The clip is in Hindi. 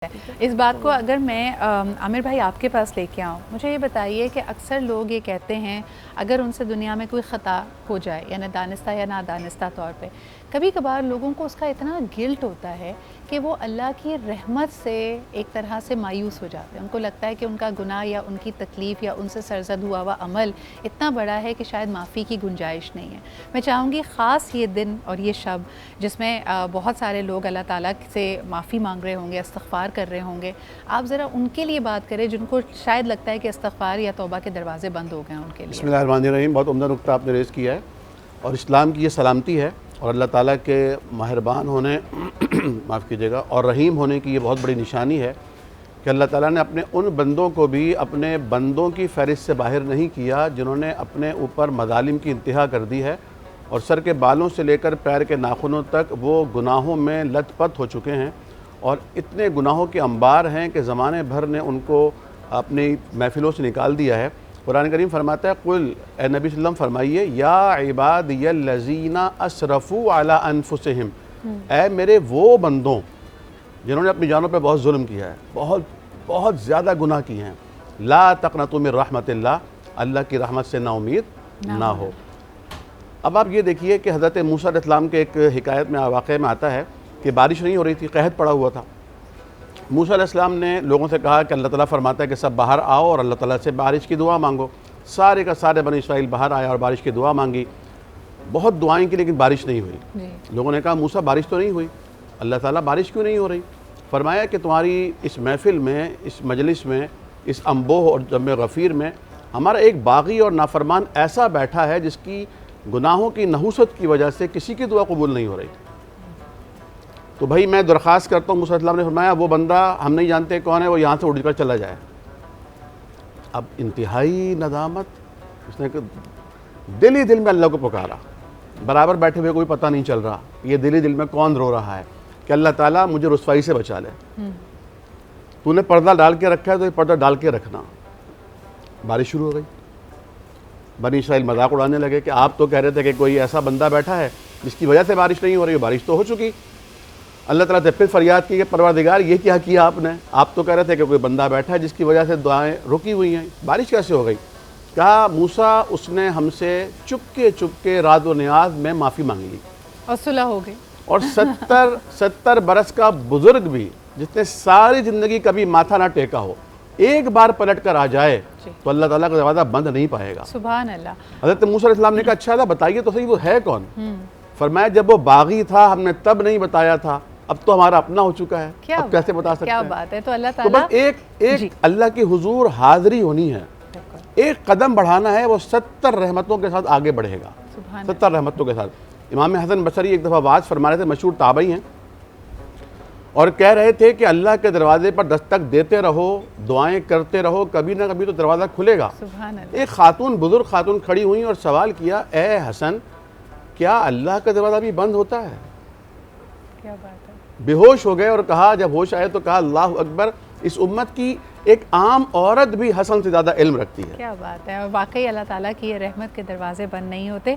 इस बात को अगर मैं आमिर भाई आपके पास लेके आऊँ, मुझे ये बताइए कि अक्सर लोग ये कहते हैं अगर उनसे दुनिया में कोई ख़ता हो जाए या दानिस्ता या नादानिस्ता तौर पे, कभी कभार लोगों को उसका इतना गिल्ट होता है कि वो अल्लाह की रहमत से एक तरह से मायूस हो जाते हैं। उनको लगता है कि उनका गुनाह या उनकी तकलीफ़ या उनसे सरजद हुआ हुआ अमल इतना बड़ा है कि शायद माफ़ी की गुंजाइश नहीं है। मैं चाहूँगी ख़ास ये दिन और ये शब जिसमें बहुत सारे लोग अल्लाह ताला से माफ़ी मांग रहे होंगे, इस्तग़फ़ार कर रहे होंगे, आप ज़रा उनके लिए बात करें जिनको शायद लगता है कि इस्तग़फ़ार या तौबा के दरवाज़े बंद हो गए हैं उनके लिए। बिस्मिल्लाहिर्रहमानिर्रहीम। बहुत उम्दा नुक्ता आपने रेज़ किया है और इस्लाम की ये सलामती है और अल्लाह ताला के मेहरबान होने माफ़ कीजिएगा और रहीम होने की ये बहुत बड़ी निशानी है कि अल्लाह ताला ने अपने उन बंदों को भी अपने बंदों की फ़हरिस्त से बाहर नहीं किया जिन्होंने अपने ऊपर मज़ालिम की इंतहा कर दी है और सर के बालों से लेकर पैर के नाखूनों तक वो गुनाहों में लथपथ हो चुके हैं और इतने गुनाहों के अंबार हैं कि ज़माने भर ने उनको अपनी महफ़िलों से निकाल दिया है। कुरान करीम फरमाता है, कुल ए नबी सल्लम फरमाइए, या इबादियल्लज़ीना असरफ़ू अला अनफुसिहिम, ए मेरे वो बंदों जिन्होंने अपनी जानों पे बहुत जुल्म किया है, बहुत बहुत ज़्यादा गुनाह किए हैं, ला तक़नतू मिन रहमतिल्लाह, अल्लाह की रहमत से नाउमीद ना हो। अब आप ये देखिए कि हज़रत मूसा अलैहिस्सलाम के एक हिकायत में वाक़े में आता है कि बारिश नहीं हो रही थी, कहत पड़ा हुआ था। मूसा अलैहिस्सलाम ने लोगों से कहा कि अल्लाह ताला फरमाता है कि सब बाहर आओ और अल्लाह ताला से बारिश की दुआ मांगो। सारे का सारे बनी इस्राइल बाहर आया और बारिश की दुआ मांगी। बहुत दुआएं की लेकिन बारिश नहीं हुई। लोगों ने कहा मूसा बारिश तो नहीं हुई, अल्लाह ताला बारिश क्यों नहीं हो रही? फरमाया कि तुम्हारी इस महफ़िल में, इस मजलिस में, इस अम्बोह और जम गफ़ीर में हमारा एक बागी और नाफरमान ऐसा बैठा है जिसकी गुनाहों की नहुसत की वजह से किसी की दुआ कबूल नहीं हो रही। तो भाई मैं दरख्वास्त करता हूँ, मूसा अलैहिस्सलाम ने फरमाया वो बंदा हम नहीं जानते कौन है, वो यहाँ से उड़ कर चला जाए। अब इंतहाई नदामत, उसने दिल ही दिल में अल्लाह को पुकारा, बराबर बैठे हुए कोई पता नहीं चल रहा, ये दिल ही दिल में कौन रो रहा है कि अल्लाह ताला मुझे रुसवाई से बचा ले। तूने पर्दा डाल के रखा है तो ये पर्दा डाल के रखना। बारिश शुरू हो गई। बनी इस्राइल मजाक उड़ाने लगे कि आप तो कह रहे थे कि कोई ऐसा बंदा बैठा है जिसकी वजह से बारिश नहीं हो रही, बारिश तो हो चुकी। अल्लाह ताला से फिर फरियाद की कि परवरदिगार ये क्या किया आपने? आप तो कह रहे थे कि कोई बंदा बैठा है जिसकी वजह से दुआएं रुकी हुई हैं, बारिश कैसे हो गई? कहा मूसा उसने हमसे चुपके चुपके रात व नियाज में माफ़ी मांगी ली और सुलह हो गई। और 70 बरस का बुजुर्ग भी जिसने सारी ज़िंदगी कभी माथा ना टेका हो, एक बार पलट कर आ जाए तो अल्लाह ताला का दरवाज़ा बंद नहीं पाएगा। सुभान अल्लाह। हज़रत मूसा अलैहिस्सलाम ने कहा अच्छा था बताइए तो सही वो है कौन? फरमाया जब वो बागी था हमने तब नहीं बताया था, अब तो हमारा अपना हो चुका है, अब कैसे बता सकते हैं? क्या बात है। तो अल्लाह तो ताला बस एक अल्लाह की हुजूर हाज़िरी होनी है, एक कदम बढ़ाना है, वो 70 रहमतों के साथ आगे बढ़ेगा। 70 रहमतों के साथ। इमाम हसन बसरी एक दफ़ा वाज फरमा रहे थे, मशहूर ताबई हैं, और कह रहे थे कि अल्लाह के दरवाजे पर दस्तक देते रहो, दुआएं करते रहो, कभी ना कभी तो दरवाज़ा खुलेगा। एक खातून, बुजुर्ग खातून खड़ी हुई और सवाल किया, ए हसन क्या अल्लाह का दरवाज़ा भी बंद होता है? क्या बात है। बेहोश हो गए और कहा, जब होश आए तो कहा अल्लाह अकबर, इस उम्मत की एक आम औरत भी हसन से ज़्यादा इल्म रखती है। क्या बात है। और वाकई अल्लाह ताला की ये रहमत के दरवाजे बंद नहीं होते।